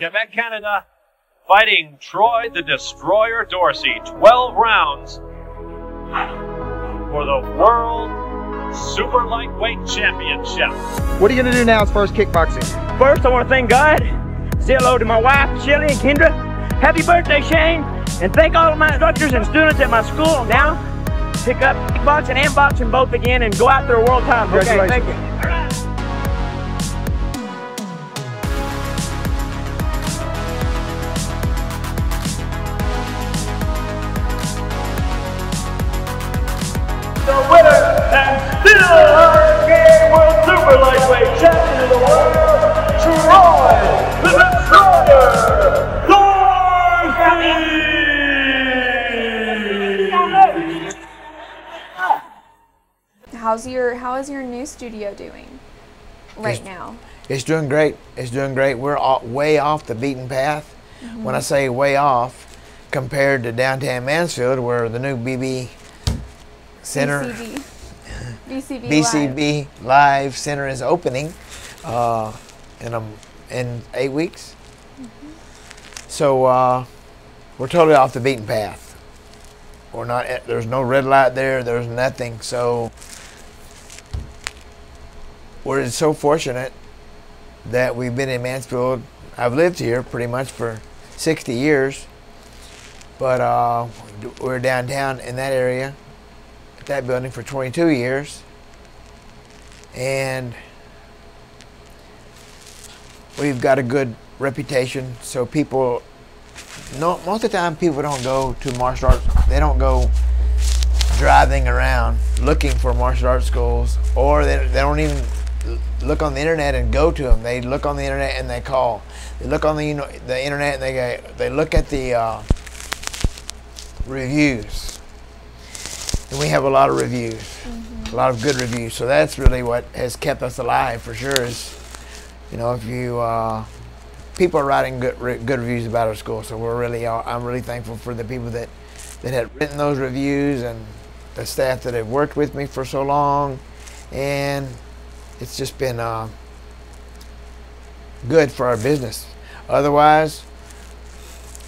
Quebec, Canada, fighting Troy the Destroyer Dorsey, 12 rounds for the World Super Lightweight Championship. What are you going to do now as far as kickboxing? First, I want to thank God, say hello to my wife, Shelly and Kendra. Happy birthday, Shane, and thank all of my instructors and students at my school. Now, pick up kickboxing and boxing both again and go out there world title. Okay, thank you. The winner and still our World Super Lightweight Champion of the world, Troy the Destroyer Dorsey! How is your new studio doing right now? It's doing great. It's doing great. We're way off the beaten path. When I say way off, compared to downtown Mansfield, where the new BB Center, BCB Live Center is opening in 8 weeks. So we're totally off the beaten path. We're not. There's no red light there. There's nothing. So we're so fortunate that we've been in Mansfield. I've lived here pretty much for 60 years, but we're downtown in that area, at that building, for 22 years, and we've got a good reputation. So people, most of the time, people don't go to martial arts. They don't go driving around looking for martial arts schools, or they don't even look on the internet and go to them. They look on the internet and they call. They look on the internet and they look at the reviews. And we have a lot of reviews, a lot of good reviews. So that's really what has kept us alive for sure. Is, you know, if you people are writing good reviews about our school. So I'm really thankful for the people that have written those reviews, and the staff that have worked with me for so long, and it's just been good for our business. Otherwise,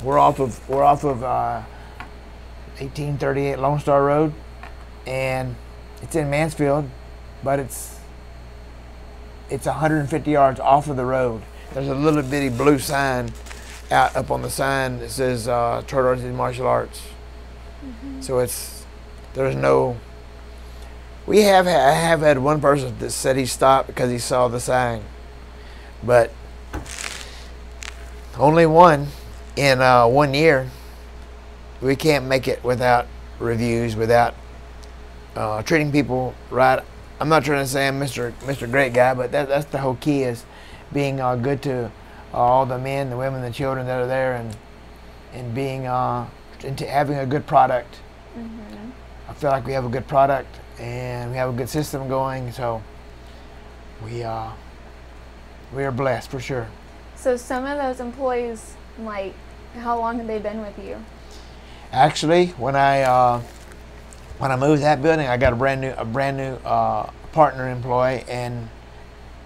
we're off of 1838 Lone Star Road, and it's in Mansfield, but it's 150 yards off of the road. There's a little bitty blue sign out up on the sign that says Troy Dorsey Martial Arts. So there's no. I have had one person that said he stopped because he saw the sign, but only one in 1 year. We can't make it without reviews, without treating people right. I'm not trying to say I'm Mr. Great Guy, but that's the whole key, is being good to all the men, the women, the children that are there, and being into having a good product. I feel like we have a good product, and we have a good system going, so we are blessed for sure. So some of those employees, like, how long have they been with you? Actually, when I moved that building, I got a brand new partner employee, and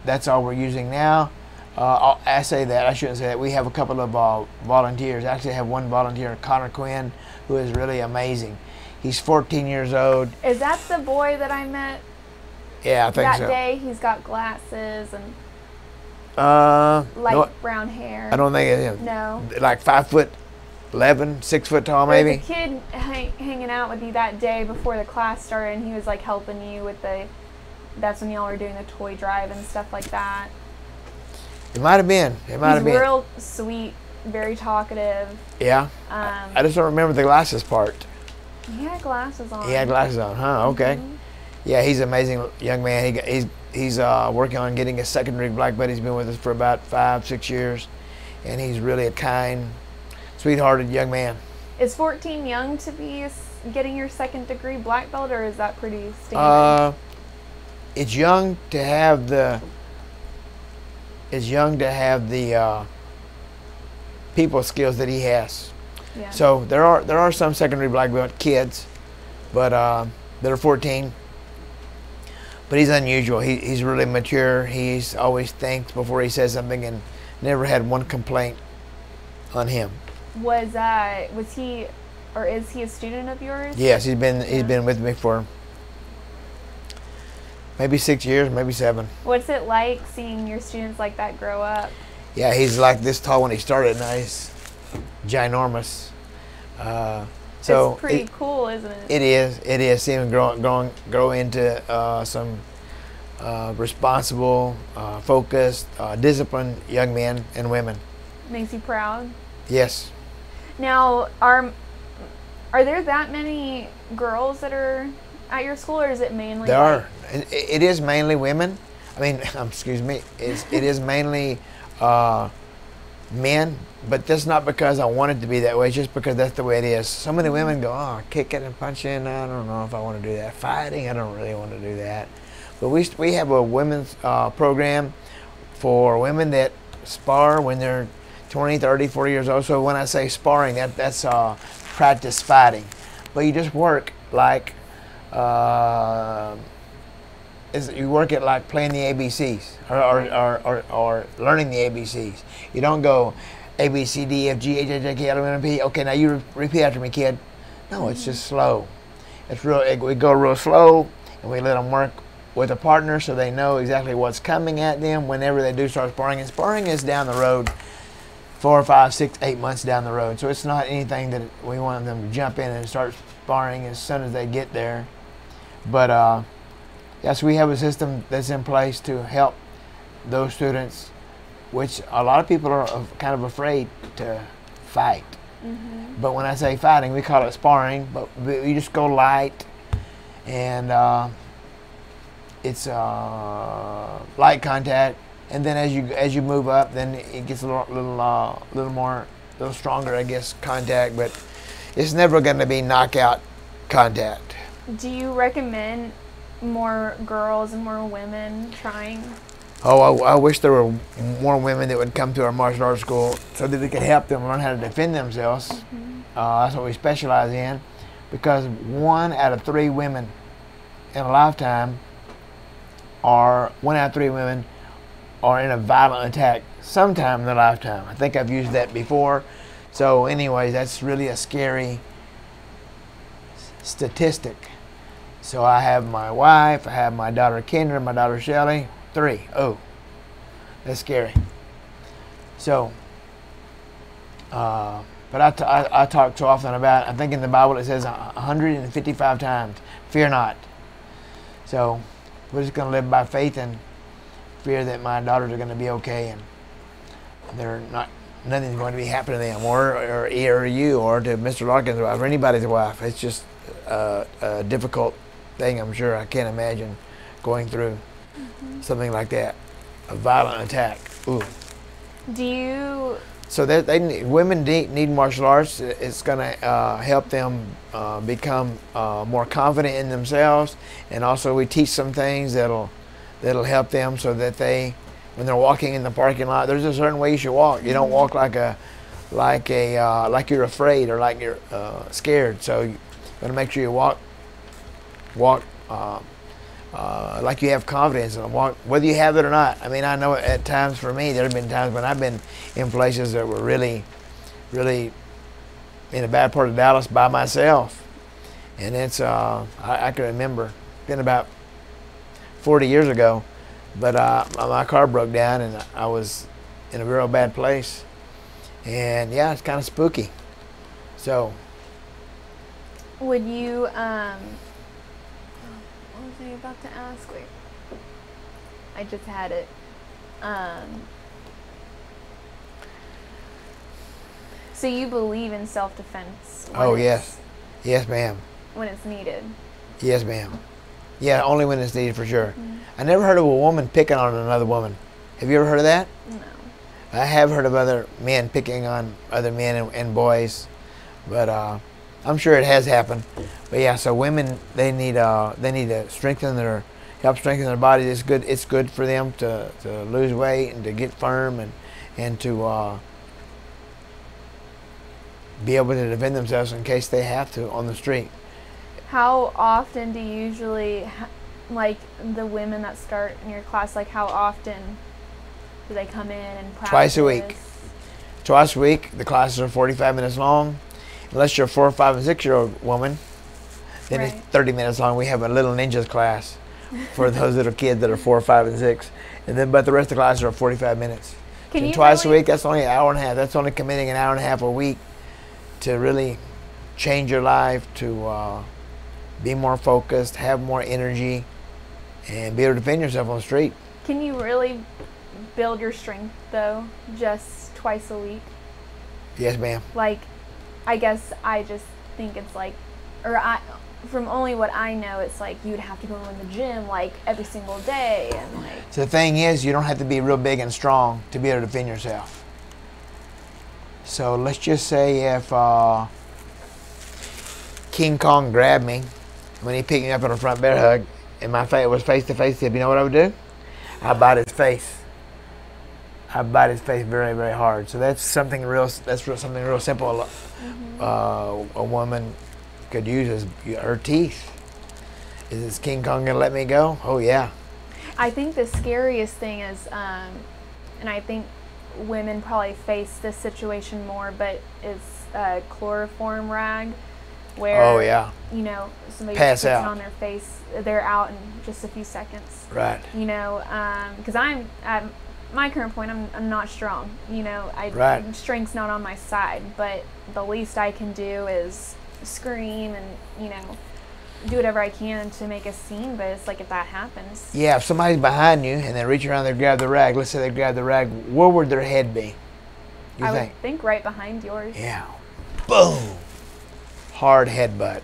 that's all we're using now. I say that, I shouldn't say that. We have a couple of volunteers. Actually, I have one volunteer, Connor Quinn, who is really amazing. He's 14 years old. Is that the boy that I met? Yeah, I think so. That day, he's got glasses and light brown hair. I don't think it's him. No. Like 5'11", 6 foot tall, maybe. There's a kid hanging out with you that day before the class started, and he was like helping you with that's when y'all were doing the toy drive and stuff like that. It might have been. It might have been. He's real sweet, very talkative. Yeah. I just don't remember the glasses part. He had glasses on. He had glasses on, huh? Okay. Yeah, he's an amazing young man. He's working on getting his secondary black belt. He's been with us for about 5-6 years, and he's really a kind, sweethearted young man. Is 14 young to be getting your second degree black belt, or is that pretty standard? It's young to have the. It's young to have the people skills that he has. Yeah. So there are some secondary black belt kids, but that are 14. But he's unusual. He's really mature. He's always thinks before he says something, and never had one complaint on him. Was he, or is he a student of yours? Yes, he's been with me for maybe 6 years, maybe 7. What's it like seeing your students like that grow up? Yeah, he's like this tall when he started. Now he's ginormous. So it's pretty cool, isn't it? It is. It is. See him grow into some responsible, focused, disciplined young men and women. Makes you proud. Yes. Now, are there that many girls that are at your school, or is it mainly? There are. It is mainly women. I mean, excuse me. It is mainly men, but that's not because I want it to be that way. It's just because that's the way it is. So many women go, oh, kicking and punching. I don't know if I want to do that. Fighting, I don't really want to do that. But we have a women's program for women that spar when they're 20, 30, 40 years old. So when I say sparring, that's practice fighting. But you just work like you work it like playing the ABCs or learning the ABCs. You don't go A, B, C, D, F, G, H, I, J, K, L, M, N, P. Okay, now you repeat after me, kid. No, it's just slow. It's we go real slow, and we let them work with a partner so they know exactly what's coming at them whenever they do start sparring. And sparring is down the road, 4, 5, 6, 8 months down the road. So it's not anything that we want them to jump in and start sparring as soon as they get there. But yes, we have a system that's in place to help those students, which a lot of people are kind of afraid to fight. Mm-hmm. But when I say fighting, we call it sparring, but you just go light, and it's light contact. And then as you move up, then it gets a little stronger, I guess, contact. But it's never going to be knockout contact. Do you recommend more girls and more women trying? Oh, I wish there were more women that would come to our martial arts school so that we could help them learn how to defend themselves. Mm-hmm. That's what we specialize in, because 1 out of 3 women in a lifetime are 1 out of 3 women are in a violent attack sometime in their lifetime. I think I've used that before. So anyways, that's really a scary statistic. So I have my wife, I have my daughter Kendra, my daughter Shelly, 3. Oh, that's scary. So, but I talk so often about, I think in the Bible it says 155 times, fear not. So we're just going to live by faith and fear that my daughters are going to be okay, and nothing's going to be happening to them, or you, or to Mr. Larkin's wife, or anybody's wife. It's just a difficult thing, I'm sure. I can't imagine going through something like that, a violent attack. Ooh. Do you? So that women need martial arts. It's going to help them become more confident in themselves, and also we teach some things that'll help them so that when they're walking in the parking lot, there's a certain way you should walk. You don't walk like you're afraid or like you're scared. So you got to make sure you walk like you have confidence, and walk whether you have it or not. I mean, I know at times for me, there have been times when I've been in places that were really, really in a bad part of Dallas by myself, and it's I can remember, it's been about 40 years ago, but my car broke down and I was in a real bad place, and yeah, it's kind of spooky. So would you what was I about to ask? Wait, I just had it. So you believe in self-defense? Oh, yes. Yes, ma'am. When it's needed? Yes, ma'am. Yeah, only when it's needed, for sure. Mm-hmm. I never heard of a woman picking on another woman. Have you ever heard of that? No. I have heard of other men picking on other men and boys, but I'm sure it has happened. But yeah, so women, they need to help strengthen their bodies. It's good. It's good for them to lose weight and to get firm and to be able to defend themselves in case they have to on the street. How often do you usually, like the women that start in your class, like how often do they come in and practice? Twice a week. twice a week. The classes are 45 minutes long. Unless you're a 4, 5, and 6-year-old woman, then Right. it's 30 minutes long. We have a little ninjas class for those little kids that are 4, 5, and 6. And then, but the rest of the classes are 45 minutes. Can And you twice a really- week, that's only an hour and a half. That's only committing an hour and a half a week to really change your life, to be more focused, have more energy, and be able to defend yourself on the street. Can you really build your strength though, just twice a week? Yes, ma'am. Like, I guess I just think it's like, from only what I know, it's like you'd have to go in the gym like every single day and like. So the thing is, you don't have to be real big and strong to be able to defend yourself. So let's just say if King Kong grabbed me when he picked me up in a front bear hug and my face was face to face, you know what I would do? I'd bite his face. I'd bite his face very, very hard. So that's something real. Something real simple. A woman could use is her teeth. Is this King Kong gonna let me go? Oh yeah. I think the scariest thing is, and I think women probably face this situation more, but it's a chloroform rag, where Oh yeah. you know, somebody Pass puts it out. on their face, they're out in just a few seconds. Right. You know, because I'm at my current point, I'm not strong. You know, Right. strength's not on my side, but the least I can do is scream and, you know, do whatever I can to make a scene. But it's like, if that happens, Yeah, if somebody's behind you and they reach around, they grab the rag. Let's say they grab the rag. Where would their head be? You I think? would think right behind yours. Yeah. Boom. Hard headbutt.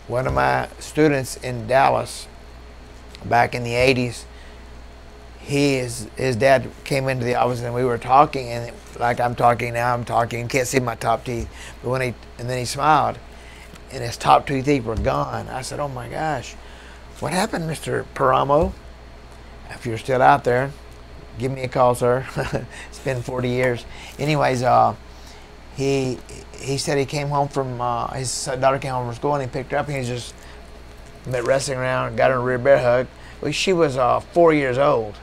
One of my students in Dallas back in the 80s, his dad came into the office and we were talking, and like I'm talking now, I'm talking, can't see my top teeth. But and then he smiled and his top 2 teeth were gone. I said, oh my gosh, what happened, Mr. Paramo? If you're still out there, give me a call, sir. It's been 40 years. Anyways, he said he came home from, his daughter came home from school and he picked her up and he was just wrestling around, got her a rear bear hug. Well, she was 4 years old.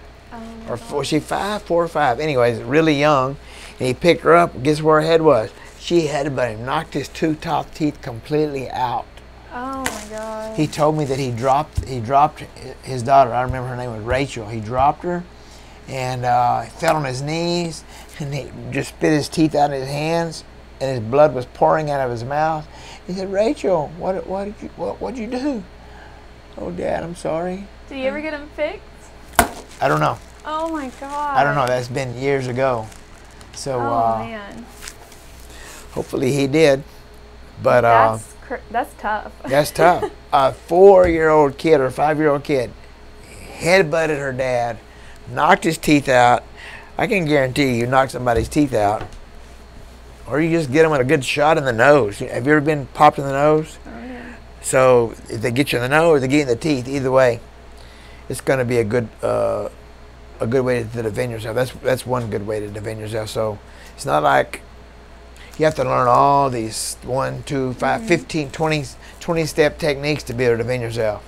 Or was she 5? 4 or 5? Anyways, really young. And he picked her up. Guess where her head was? She headbutted him, knocked his 2 top teeth completely out. Oh my God. He told me that he dropped his daughter. I remember her name was Rachel. He dropped her and fell on his knees and he just spit his teeth out of his hands and his blood was pouring out of his mouth. He said, Rachel, what'd you do? Oh, Dad, I'm sorry. Did you ever get him fixed? I don't know. Oh my God. I don't know. That's been years ago. So Oh man. hopefully he did. But That's tough. that's tough. A 4-year-old kid or 5-year-old kid headbutted her dad, knocked his teeth out. I can guarantee you knock somebody's teeth out, or you just get them a good shot in the nose. Have you ever been popped in the nose? Oh yeah. So if they get you in the nose or they get you in the teeth, either way, it's going to be a good way to defend yourself. That's one good way to defend yourself. So it's not like you have to learn all these 1, 2, 5, 15, 20 step techniques to be able to defend yourself.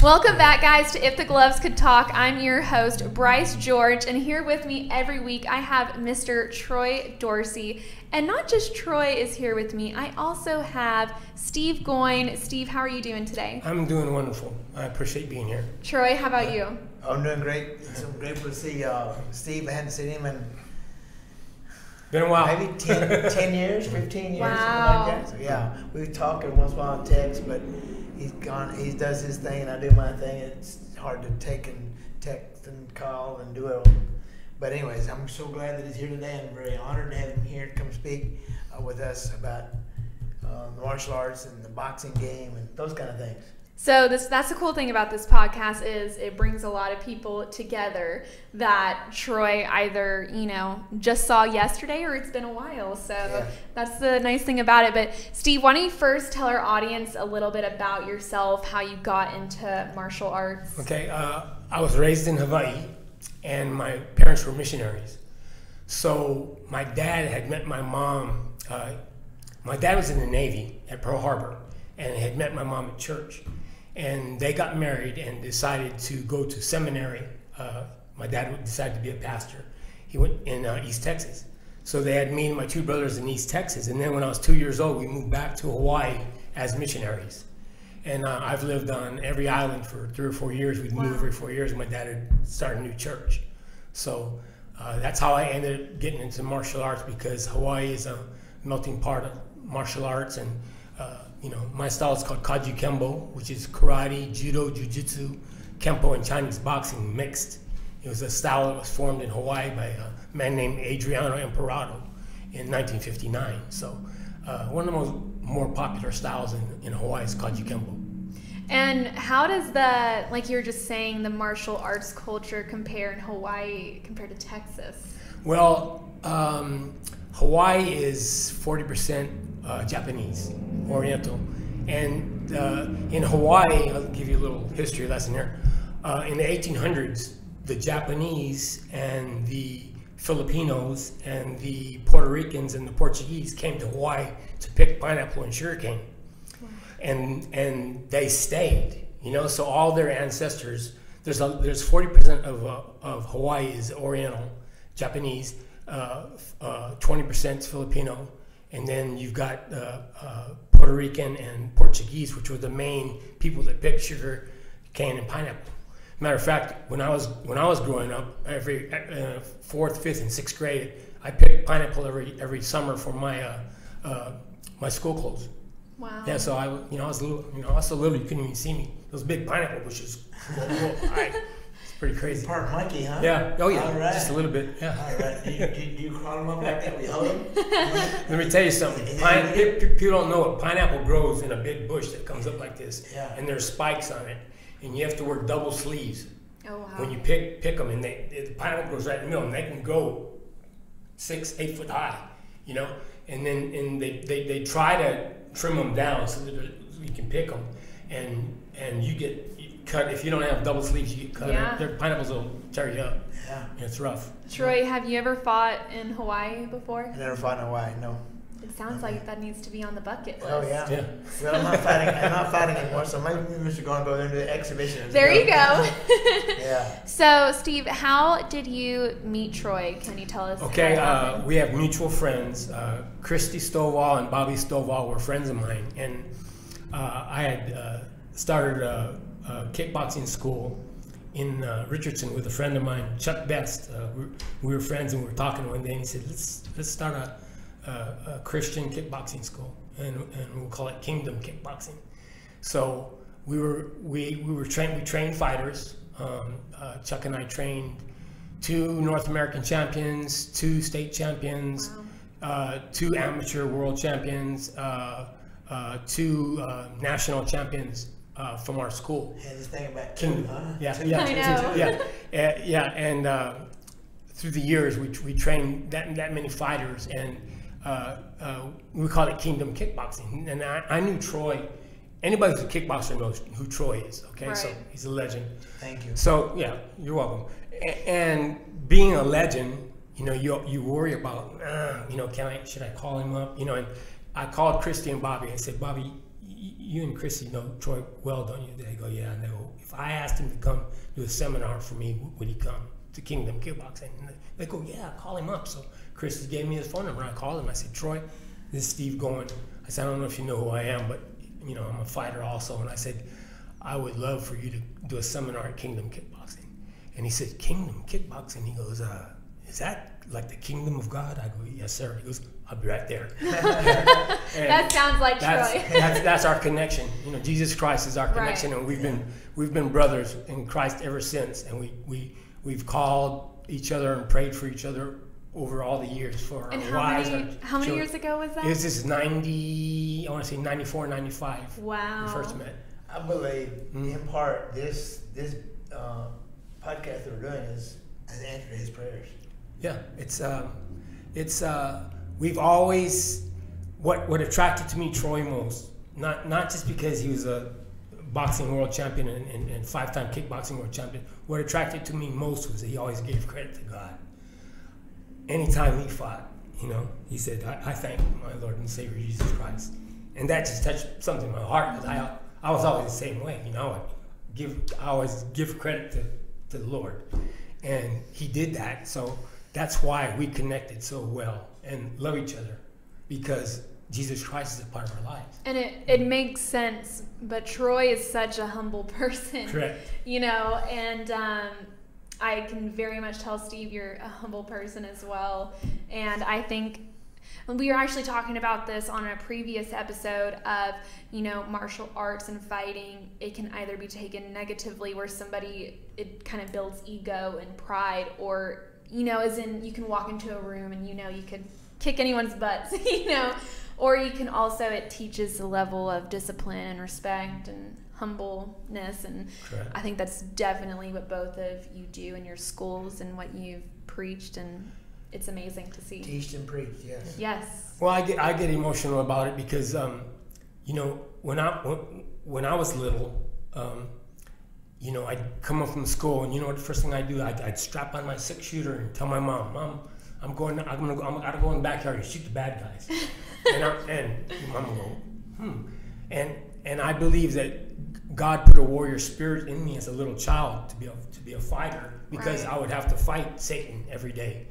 Welcome back, guys, to If the Gloves Could Talk. I'm your host, Bryce George, and here with me every week I have Mr. Troy Dorsey. And not just Troy is here with me, I also have Steve Goin. Steve, how are you doing today? I'm doing wonderful. I appreciate being here. Troy, how about you? I'm doing great. It's so grateful to see Steve. I hadn't seen him in Been a while. maybe 10 years, 15 years, Wow. something like that. So yeah, we talk every once in a while on text, but he's gone. He does his thing, and I do my thing. It's hard to take and text and call and do it all. But anyways, I'm so glad that he's here today. I'm very honored to have him here to come speak with us about the martial arts and the boxing game and those kind of things. So that's the cool thing about this podcast is it brings a lot of people together that Troy either, just saw yesterday or it's been a while. So that's the nice thing about it. But Steve, why don't you first tell our audience a little bit about yourself, how you got into martial arts? Okay, I was raised in Hawaii, and my parents were missionaries. So my dad had met my mom. My dad was in the Navy at Pearl Harbor and had met my mom at church. And they got married and decided to go to seminary. My dad decided to be a pastor. He went in East Texas. So they had me and my two brothers in East Texas. And then when I was 2 years old, we moved back to Hawaii as missionaries. And I've lived on every island for 3 or 4 years. We'd move every 4 years. My dad had started a new church. So that's how I ended up getting into martial arts, because Hawaii is a melting pot of martial arts. And my style is called Kajukenbo, which is karate, judo, jiu-jitsu, kempo, and Chinese boxing mixed. It was a style that was formed in Hawaii by a man named Adriano Emperado in 1959. So one of the more popular styles in Hawaii is Kajukenbo. And how does like you were just saying, the martial arts culture compare in Hawaii compared to Texas? Well, Hawaii is 40% Japanese, Oriental. And in Hawaii, I'll give you a little history lesson here. In the 1800s, the Japanese and the Filipinos and the Puerto Ricans and the Portuguese came to Hawaii to pick pineapple and sugarcane. And they stayed, so all their ancestors, there's 40% of Hawaii is Oriental, Japanese, 20% Filipino, and then you've got Puerto Rican and Portuguese, which were the main people that picked sugar cane and pineapple. Matter of fact, when I was growing up, every 4th, 5th, and 6th grade, I picked pineapple every summer for my my school clothes. Wow. Yeah, so I was little, I was so little you couldn't even see me. Those big pineapple bushes. It's pretty crazy. Part monkey, huh? Yeah. Oh yeah. All right. Just a little bit. Yeah. All right. Do you crawl them up like that? We hold them? Let me tell you something. People don't know it. Pineapple grows in a big bush that comes up like this, and there's spikes on it, and you have to wear double sleeves. Oh wow. When you pick them, and the pineapple grows right in the middle, and they can go 6-8 foot high, and then they try to trim them down so that you can pick them, and you get cut. If you don't have double sleeves, you get cut. Yeah. Their pineapples will tear you up. Yeah. It's rough. Troy, have you ever fought in Hawaii before? I never fought in Hawaii, no. It sounds like that needs to be on the bucket list. Oh yeah. Yeah. Well, I'm not fighting anymore, so maybe Mr. Going to go into the exhibition. There you go. Yeah. So, Steve, how did you meet Troy? Can you tell us? Okay, how it happened? we have mutual friends. Christy Stovall and Bobby Stovall were friends of mine, and I had started a kickboxing school in Richardson with a friend of mine, Chuck Best. We were friends, and we were talking one day, and he said, "Let's start a Christian kickboxing school, and we'll call it Kingdom Kickboxing." So we trained fighters. Chuck and I trained 2 North American champions, 2 state champions, 2 amateur world champions, 2 national champions from our school. Yeah, this thing about Kingdom. huh? Yeah, and through the years we trained that many fighters, and we call it Kingdom Kickboxing. And I knew Troy. Anybody who's a kickboxer knows who Troy is. Okay, so he's a legend. Thank you. So yeah, you're welcome. And being a legend, you worry about, should I call him up? And I called Christy and Bobby. I said, Bobby, you and Christy know Troy well, don't you? They go, yeah. And they go, if I asked him to come do a seminar for me, would he come to Kingdom Kickboxing? And they go, yeah, call him up. So Christy gave me his phone number. I called him. I said, Troy, this is Steve Goin. I said, I don't know if you know who I am, but I'm a fighter also. And I said, I would love for you to do a seminar at Kingdom Kickboxing. And he said, Kingdom Kickboxing? He goes, is that like the kingdom of God? I go, yes, sir. He goes, I'll be right there. That sounds like Troy. That's our connection. Jesus Christ is our connection, and we've been brothers in Christ ever since. And we've called each other and prayed for each other over all the years for our wives. How many years ago was that? This is 94, 95. Wow. We first met. I believe in part this podcast that we're doing is an answer to his prayers. Yeah, it's we've always what attracted to me Troy most, not just because he was a boxing world champion and 5-time kickboxing world champion. What attracted to me most was that he always gave credit to God. Anytime he fought, he said, I thank my Lord and Savior Jesus Christ. And that just touched something in my heart, because I was always the same way. I always give credit to the Lord. And he did that, so that's why we connected so well and love each other, because Jesus Christ is a part of our lives. And it makes sense, but Troy is such a humble person. Correct. And I can very much tell Steve you're a humble person as well. And I think we were actually talking about this on a previous episode of, martial arts and fighting. It can either be taken negatively, where it kind of builds ego and pride, or, as in you can walk into a room and you could kick anyone's butts, or you can also, it teaches a level of discipline and respect and humbleness, and correct. I think that's definitely what both of you do in your schools and what you've preached, and it's amazing to see. Teach and preach, yes. Yes. Well, I get emotional about it because, when I was little, I'd come up from school, and the first thing I'd do, I'd strap on my 6-shooter and tell my mom, I gotta go in the backyard and shoot the bad guys. and Mom would go, And I believe that God put a warrior spirit in me as a little child to be a fighter, because right. I would have to fight Satan every day.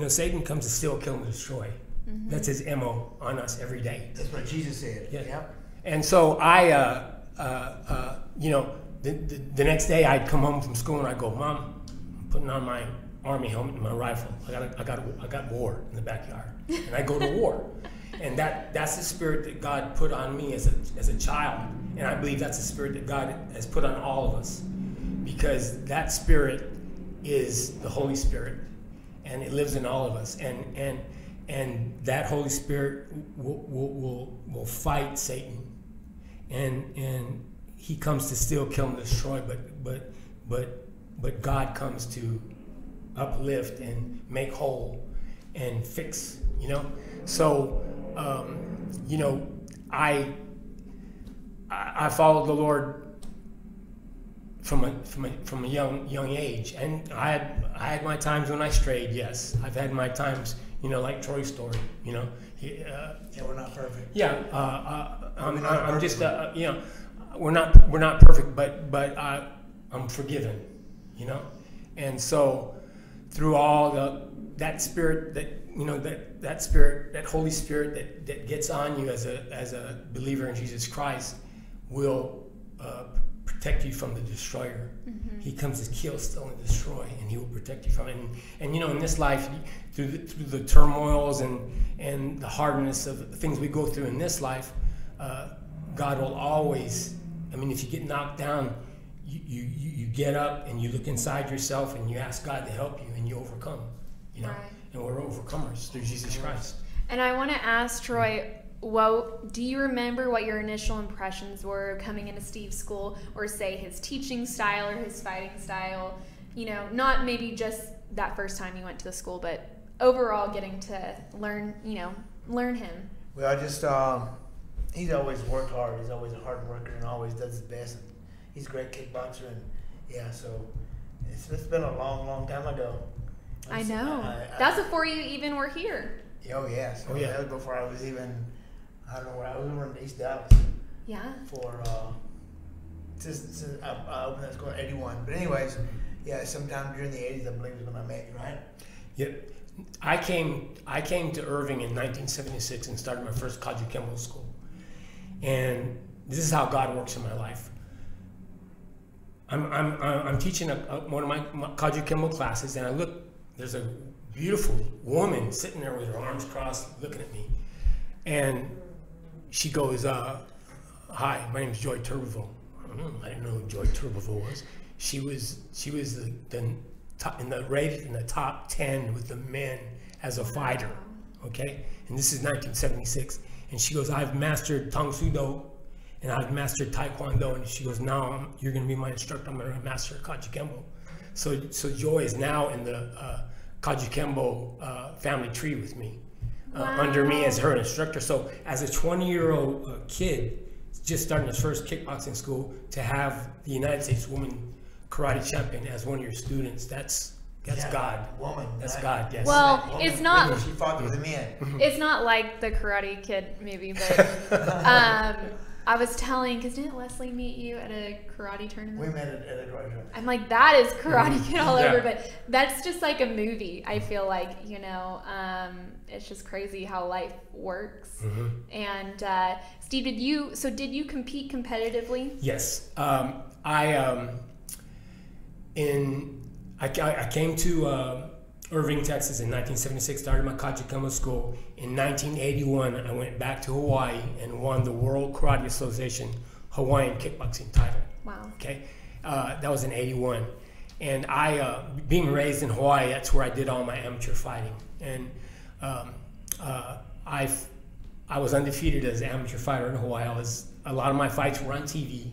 Satan comes to steal, kill, and destroy. Mm-hmm. That's his MO on us every day. That's what Jesus said. Yeah. Yep. And so the next day I'd come home from school and I'd go, Mom, I'm putting on my Army helmet and my rifle. I got war in the backyard, and I go to war. And that's the spirit that God put on me as a child, and I believe that's the spirit that God has put on all of us, because that spirit is the Holy Spirit, and it lives in all of us, and that Holy Spirit will fight Satan, and he comes to steal, kill, and destroy, but God comes to uplift and make whole and fix, So, I followed the Lord from a young age, and I had my times when I strayed. Yes, I've had my times, like Troy's story. Yeah, we're not perfect. Yeah, I'm just we're not perfect, but I'm forgiven. And so through all that spirit that spirit, that Holy Spirit that gets on you as a believer in Jesus Christ will protect you from the destroyer. Mm-hmm. He comes to kill, steal, and destroy, and he will protect you from it. And in this life, through the turmoils and the hardness of the things we go through in this life, God will always. If you get knocked down, you get up and you look inside yourself and you ask God to help you, and you overcome. Right. And we're overcomers through Jesus Christ. And I want to ask Troy, do you remember what your initial impressions were coming into Steve's school, or say his teaching style or his fighting style? Not maybe just that first time you went to the school, but overall getting to learn him. Well, I just, he's always worked hard. He's always a hard worker and always does his best. And he's a great kickboxer, and yeah, so it's been a long, long time ago. I know. That's before you even were here. Oh, yes. Oh, yeah. That was before I was even, I don't know where I was. over in East Dallas. Yeah. For, since I opened that school in 81. But anyways, yeah, sometime during the 80s, I believe is when I met you, right? Yep. I came to Irving in 1976 and started my first Kajukenbo school. And this is how God works in my life. I'm teaching one of my Kajukenbo classes, and I look. There's a beautiful woman sitting there with her arms crossed, looking at me, and she goes, "Hi, my name is Joy Turbeville." I didn't know who Joy Turbeville was. She was rated in the top 10 with the men as a fighter. Okay, and this is 1976, and she goes, "I've mastered Tang Soo Do and I've mastered Taekwondo. And she goes, now you're going to be my instructor. I'm going to master Kajukenbo. So Joy is now in the Kajukenbo family tree with me, under me as her instructor. So as a 20-year-old kid, just starting his first kickboxing school, to have the United States woman karate champion as one of your students, that's God. Woman. That's God, yes. Well, Woman. it's not. She fought with the men. It's not like the Karate Kid movie, but I was telling, because didn't Leslie meet you at a karate tournament? We met at a karate tournament. I'm like, that is Karate Kid all Yeah. over, but that's just like a movie. I feel like, you know, it's just crazy how life works. And Steve, did you compete competitively? Yes. I came to Irving, Texas in 1976, started my Kajukenbo school. In 1981, I went back to Hawaii and won the World Karate Association Hawaiian kickboxing title. Wow. Okay, that was in 81. And being raised in Hawaii, that's where I did all my amateur fighting. And I was undefeated as an amateur fighter in Hawaii. A lot of my fights were on TV.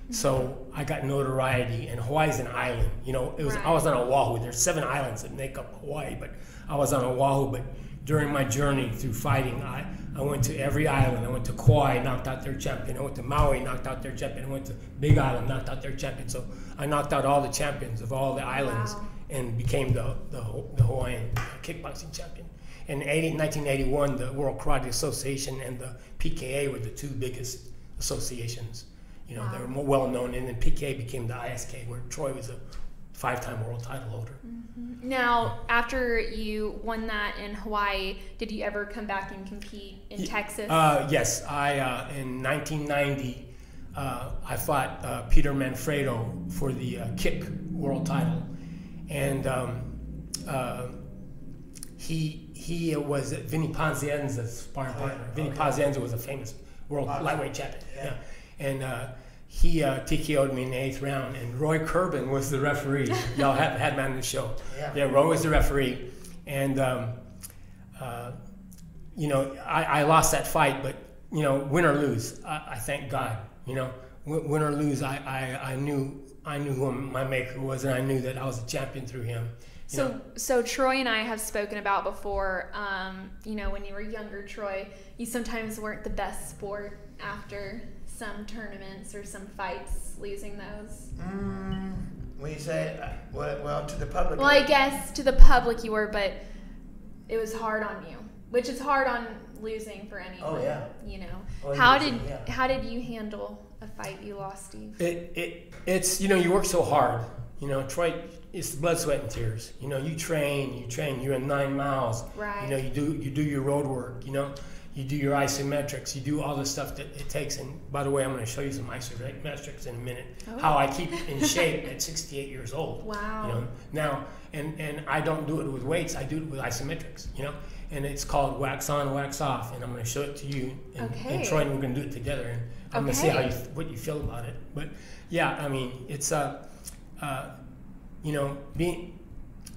So I got notoriety, and Hawaii's an island. You know, I was on Oahu. There's 7 islands that make up Hawaii, but I was on Oahu. But during my journey through fighting, I went to every island. I went to Kauai, knocked out their champion. I went to Maui, knocked out their champion. I went to Big Island, knocked out their champion. So I knocked out all the champions of all the islands and became the Hawaiian kickboxing champion. In 1981, the World Karate Association and the PKA were the 2 biggest associations. You know, they were more well known, and then PKA became the ISK, where Troy was a 5-time world title holder. Now, after you won that in Hawaii, did you ever come back and compete in Texas? Yes, in 1990, I fought Peter Manfredo for the kick world title, and he was Vinny Pazienza's sparring partner. Vinny Pazienza was a famous world lightweight champion. Yeah. And he TKO'd me in the 8th round, and Roy Curbin was the referee. Y'all had him on the show. Yeah, Roy was the referee, and you know, I lost that fight, but you know, win or lose, I thank God. You know, win or lose, I knew who my maker was, and I knew that I was a champion through him. So Troy and I have spoken about before, you know, when you were younger, Troy, you sometimes weren't the best sport after some tournaments or some fights, losing those. When you say, well, to the public. Well, I guess to the public you were, but it was hard on you, which is hard on losing for anyone. Oh yeah. You know, Oh, how did you handle a fight you lost, Steve? It's you know, you work so hard. You know, Troy, it's blood, sweat, and tears. You know, you train. You're in 9 miles. Right. You know, you do your road work. You know, you do your isometrics. You do all the stuff that it takes. And by the way, I'm going to show you some isometrics in a minute. Oh. How I keep in shape at 68 years old. Wow. You know, now and I don't do it with weights. I do it with isometrics. You know, and it's called wax on, wax off. And I'm going to show it to you. And Troy, and we're going to do it together. And I'm going to see what you feel about it. But yeah, I mean, it's you know,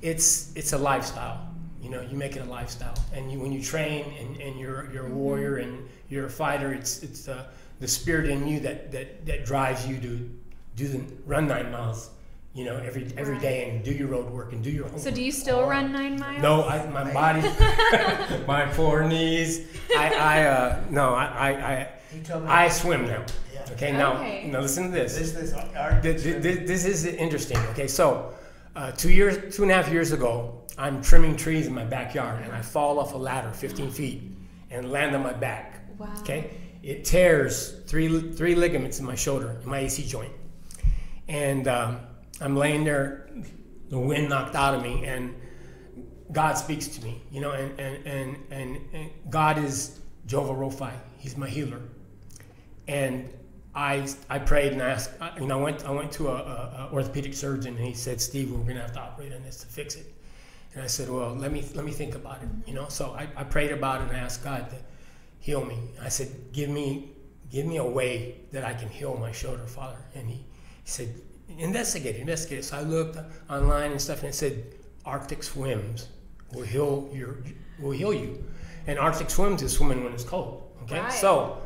it's a lifestyle. You know, you make it a lifestyle, and when you train and you're a warrior and you're a fighter, it's the spirit in you that drives you to run 9 miles. You know, every day, and do your road work and do your homework. So do you still run 9 miles? No, my body, my poor knees. I swim now. Okay, now listen to this. This is interesting. Okay, so 2.5 years ago, I'm trimming trees in my backyard, and I fall off a ladder 15 feet and land on my back. Wow. Okay, it tears three ligaments in my shoulder, in my AC joint, and I'm laying there, the wind knocked out of me, and God speaks to me. You know, and God is Jehovah Rophi. He's my healer, and I prayed and asked. You know, I went to a orthopedic surgeon, and he said, "Steve, we're gonna have to operate on this to fix it." And I said, "Well, let me think about it." You know, so I prayed about it and I asked God to heal me. I said, "Give me a way that I can heal my shoulder, Father." And he said, "Investigate." So I looked online and stuff, and it said, "Arctic swims will heal you." And Arctic swims is swimming when it's cold. Okay, right. So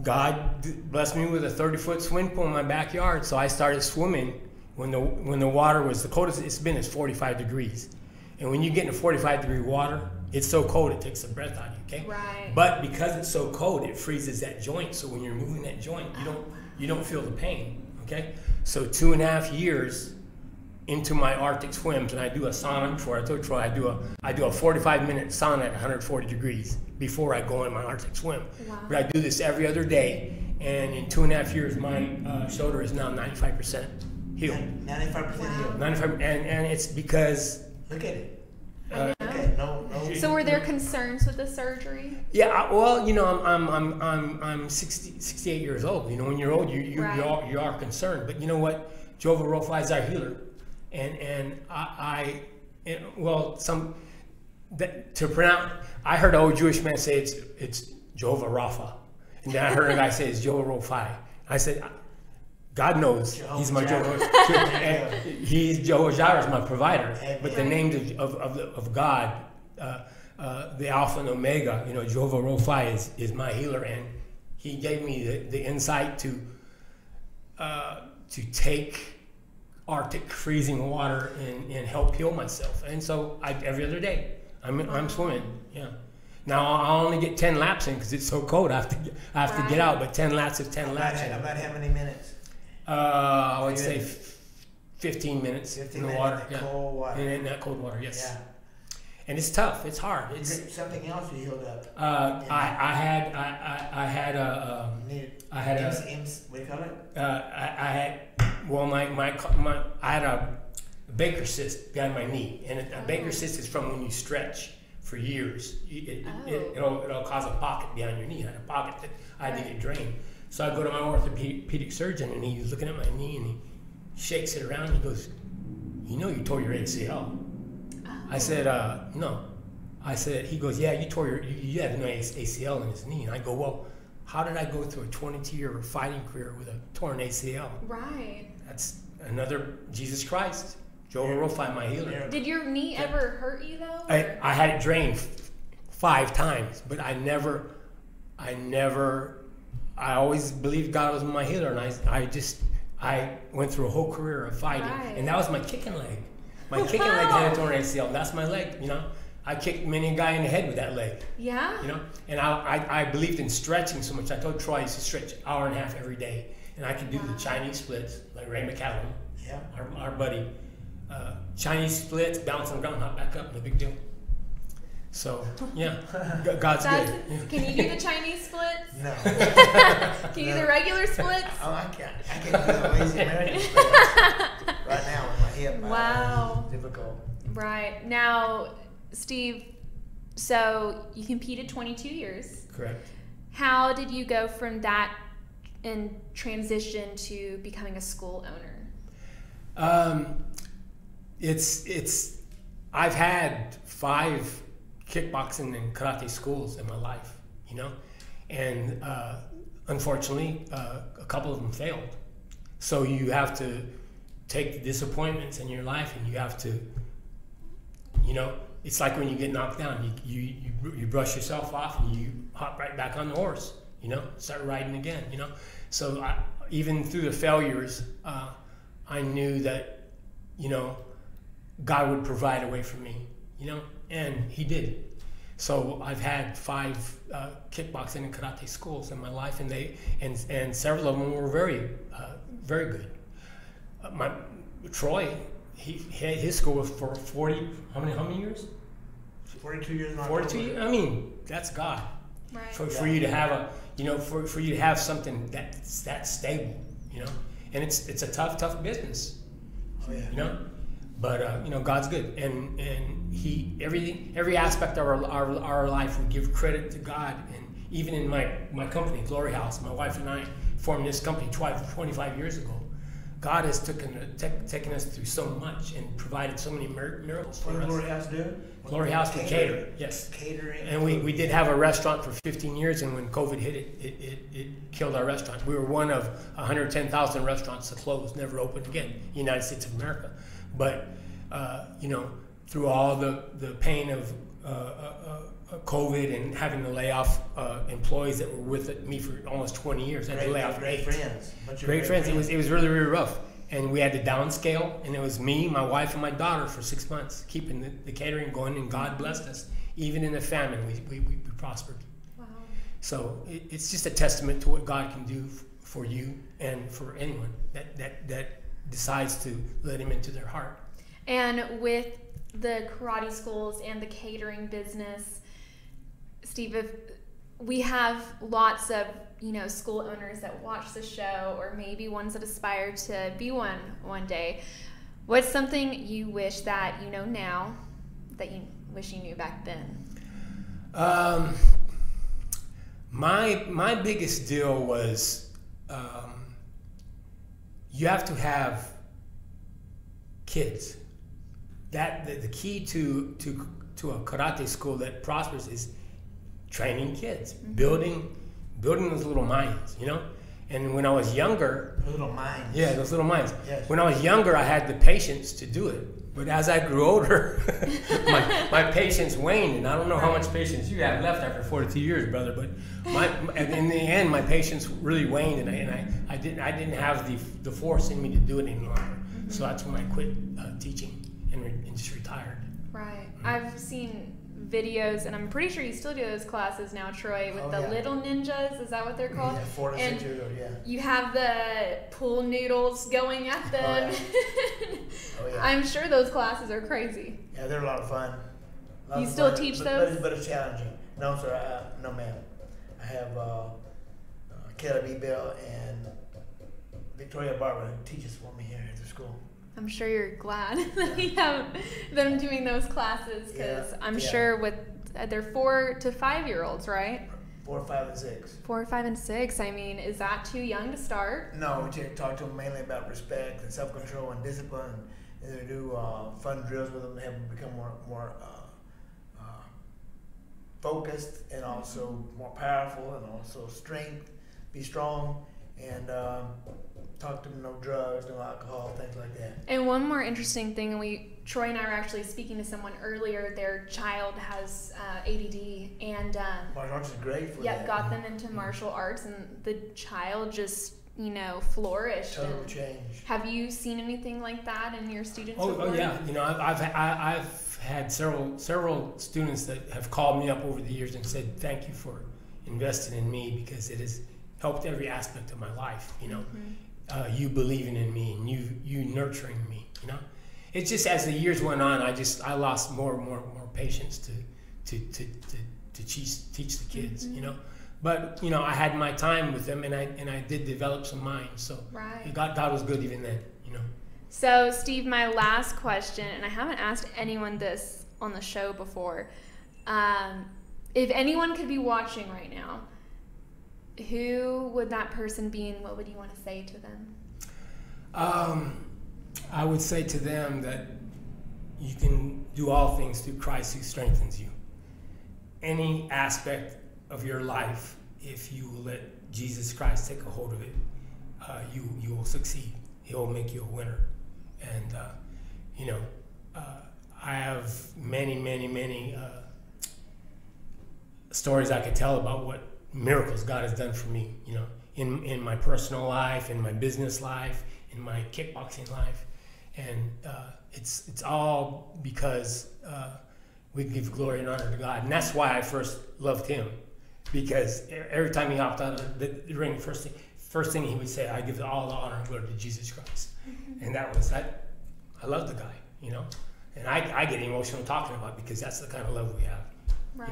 God blessed me with a 30-foot swimming pool in my backyard, so I started swimming when the water was the coldest it's been is 45 degrees. And when you get into 45-degree water, it's so cold it takes the breath out of you, okay? Right. But because it's so cold, it freezes that joint, so when you're moving that joint, you don't feel the pain, okay? So 2.5 years into my Arctic swims, and I do a sauna before. I told Troy I do a 45-minute sauna at 140 degrees before I go in my Arctic swim. Wow. But I do this every other day, and in 2.5 years, my shoulder is now 95% healed. 95% healed. 95, and it's because. Look at it. I know. Okay, no. So were there concerns with the surgery? Yeah, well, you know, I'm 68 years old. You know, when you're old, you are concerned. But you know what? Jehovah Rapha is our healer, and to pronounce. I heard an old Jewish man say it's Jehovah Rapha, and then I heard a guy say it's Jehovah Rapha. I said, God knows He's my Jehovah. He's Jehovah Jireh is my provider. But the names of God, the Alpha and Omega, you know, Jehovah Rapha is my healer, and He gave me the insight to take Arctic freezing water and help heal myself. And so every other day I'm swimming. Yeah. Now I'll only get 10 laps in because it's so cold. I have to get out. But 10 laps is 10 laps. About how many minutes? I would say 15 minutes in the water. In cold water. In that cold water, yes. Yeah. And it's tough. It's hard. It's something else you healed up. I had a what do you call it? I had a Baker cyst behind my knee, and a Baker cyst is from when you stretch for years. It'll cause a pocket behind your knee. I had a pocket that I had to get drained. So I go to my orthopedic surgeon, and he's looking at my knee, and he shakes it around, and he goes, "You know you tore your ACL." I said, "No." I said, he goes, "Yeah, you had no ACL in his knee." And I go, "Well, how did I go through a 22-year fighting career with a torn ACL?" Right. That's another Jesus Christ, Jehovah Rapha, my healer. Did your knee ever hurt you though? I had it drained 5 times, but I always believed God was my healer, and I went through a whole career of fighting, and that was my kicking leg. My kicking leg had a torn ACL. That's my leg, you know. I kicked many a guy in the head with that leg. Yeah. You know, and I believed in stretching so much. I told Troy I used to stretch 1.5 hours every day, and I could do the Chinese splits like Ray McCallum, our buddy. Chinese splits, bounce on the ground, hop back up, no big deal. So yeah, God's good. Can you do the Chinese splits? No. Can you do the regular splits? Oh, I can't. I can't do the lazy American splits right now with my hip. Wow. It's difficult. Right. Now, Steve, so you competed 22 years. Correct. How did you go from that and transition to becoming a school owner? I've had 5 kickboxing and karate schools in my life, you know, and unfortunately a couple of them failed. So you have to take the disappointments in your life, and you have to, you know, it's like when you get knocked down, you brush yourself off and you hop right back on the horse, you know, start riding again, you know. So even through the failures, I knew that, you know, God would provide a way for me, you know, and He did. So I've had 5 kickboxing and karate schools in my life, and several of them were very, very good. Troy, his school was for 40. How many years? 42 years. 42 years. I mean, that's God. Right. For you to have for you to have something that's that stable, you know, and it's a tough business. Oh yeah. You know. But you know, God's good, and every aspect of our life, we give credit to God. And even in my company, Glory House, my wife and I formed this company 25 years ago. God has taken us through so much and provided so many miracles for us. What does Glory House do? Glory House, we cater, yes. Catering. And we did have a restaurant for 15 years, and when COVID hit, it killed our restaurant. We were one of 110,000 restaurants that closed, never opened again, United States of America. But you know, through all the pain of COVID and having to lay off employees that were with me for almost 20 years. I had to lay off great 8. friends. Great friends. It was really, really rough. And we had to downscale, and it was me, my wife, and my daughter for 6 months, keeping the catering going, and God blessed us. Even in the famine, we prospered. Wow. So it's just a testament to what God can do for you and for anyone that decides to let Him into their heart. And with the karate schools and the catering business, Steve, if we have lots of school owners that watch the show, or maybe ones that aspire to be one day, what's something you wish that you know now that you wish you knew back then? My biggest deal was you have to have kids. That the key to a karate school that prospers is training kids, building those little minds, And when I was younger, little minds. Yeah, those little minds. Yes. When I was younger, I had the patience to do it. But as I grew older, my patience waned, and I don't know how much patience you have left after 42 years, brother. But in the end, my patience really waned, and I didn't have the force in me to do it any longer. Mm-hmm. So that's when I quit teaching and just retired. Right. Mm-hmm. I've seen videos, and I'm pretty sure you still do those classes now, Troy, with the little ninjas. Is that what they're called? Yeah, 4 to 6 years old, yeah. You have the pool noodles going at them. Oh, yeah. I'm sure those classes are crazy. Yeah, they're a lot of fun. You still teach those? But it's challenging. No, sir. No, ma'am. I have Kelly B. Bell and Victoria Barber who teaches for me here at the school. I'm sure you're glad that you have them doing those classes, because I'm sure with they're 4 to 5 year olds, right? 4, 5, and 6. 4, 5, and 6. I mean, is that too young to start? No, we talk to them mainly about respect and self-control and discipline, and they do fun drills with them to help them become more focused, and also more powerful, and also strength, be strong, and talk to them, no drugs, no alcohol, things like that. And one more interesting thing, Troy and I were actually speaking to someone earlier. Their child has ADD, and martial arts is great for that. Yeah, got them into martial arts, and the child just flourished. Total change. Have you seen anything like that in your students? Oh yeah, I've had several students that have called me up over the years and said thank you for investing in me, because it has helped every aspect of my life. You believing in me and you nurturing me. It's just as the years went on, I lost more and more patience to teach the kids. But I had my time with them, and I did develop some minds. So God was good even then. So Steve, my last question, and I haven't asked anyone this on the show before. If anyone could be watching right now, who would that person be, and what would you want to say to them? I would say to them that you can do all things through Christ who strengthens you. Any aspect of your life, if you will let Jesus Christ take a hold of it, you will succeed. He'll make you a winner. And I have many stories I could tell about what miracles God has done for me, in my personal life, in my business life, in my kickboxing life. And it's all because we give glory and honor to God. And that's why I first loved him, because every time he hopped out of the ring, first thing he would say, I give all the honor and glory to Jesus Christ. Mm-hmm. And that was that. I love the guy, and I get emotional talking about it, because that's the kind of love we have. Right.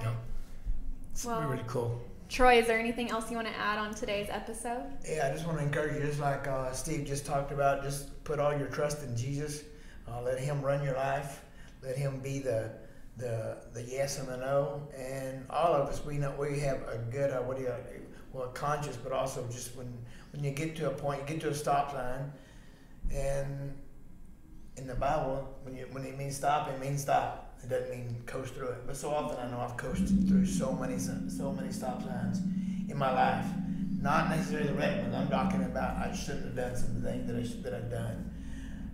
It's really cool. Troy, is there anything else you want to add on today's episode? Yeah, I just want to encourage you, just like Steve just talked about, just put all your trust in Jesus. Let him run your life. Let him be the yes and the no. And all of us, we have a good, conscience, but also just when you get to a point, you get to a stop sign, and in the Bible, when it means stop, it means stop. It doesn't mean coast through it. But so often I know I've coasted through so many stop signs in my life. Not necessarily the red ones. I'm talking about I shouldn't have done some things that I've done.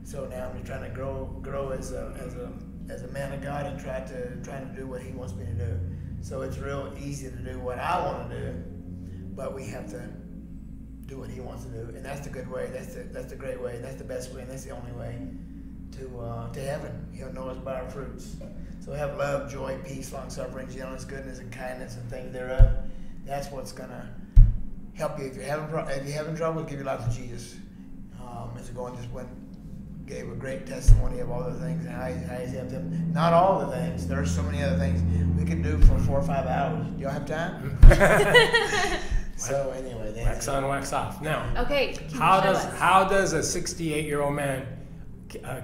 So now I'm just trying to grow as a man of God, and trying to do what he wants me to do. So it's real easy to do what I want to do, but we have to do what he wants to do, and that's the good way. That's the great way. That's the best way, and that's the only way to heaven. He'll know us by our fruits. So we have love, joy, peace, long suffering, gentleness, goodness, and kindness, and things thereof. That's what's gonna help you if you're having trouble. Give your life to Jesus. Mr. Goin just gave a great testimony of all the things and how he's helped them. Not all the things. There are so many other things we could do for 4 or 5 hours. Do y'all have time? So anyway, wax on, wax off. Now, okay. How does a 68-year-old man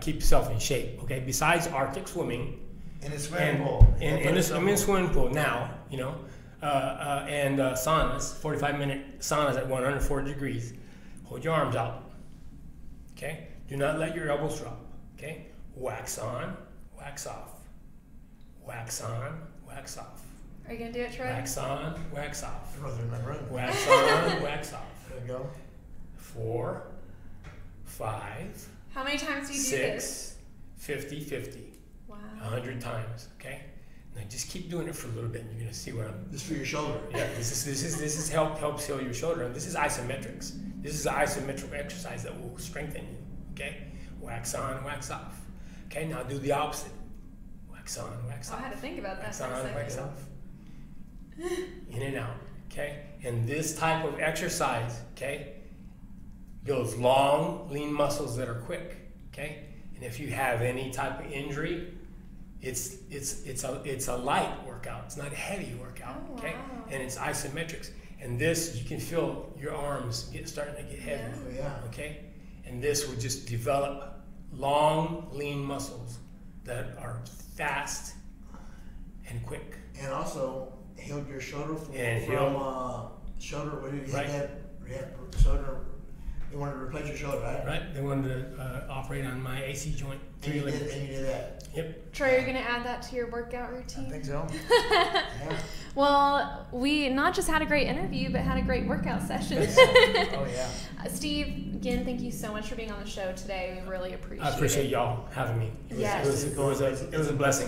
keep himself in shape? Okay, besides Arctic swimming, in a swimming pool, in a swimming pool now, you know, and saunas, 45-minute saunas at 140 degrees. Hold your arms out. Okay, do not let your elbows drop. Okay, wax on, wax off, wax on, wax off. Are you gonna do it, Troy? Wax on, wax off. Wax on, wax off. There you go. 4, 5. How many times do you do 6, 50, 50. Wow. 100 times. Okay. Now just keep doing it for a little bit, and you're gonna see what I'm. This is for your shoulder. Yeah. This is helps heal your shoulder, and this is isometrics. This is an isometric exercise that will strengthen you. Okay. Wax on, wax off. Okay. Now do the opposite. Wax on, wax off. I had to think about that. Wax for a on, second. wax off. In and out. Okay. And this type of exercise, okay, builds long, lean muscles that are quick. Okay. And if you have any type of injury, it's a light workout. It's not a heavy workout. Oh, okay. Wow. And it's isometrics. And this, you can feel your arms starting to get heavy. Oh, yeah. Okay. And this will just develop long, lean muscles that are fast and quick. And also healed your shoulder from shoulder. What did you right. have shoulder? They wanted to replace your shoulder, right? Right. They wanted to operate on my AC joint. And you did that. Yep. Troy, you're gonna add that to your workout routine? I think so. Yeah. Well, we not just had a great interview, but had a great workout session. Oh yeah. Steve, again, thank you so much for being on the show today. We really appreciate it. I appreciate y'all having me. It was a blessing.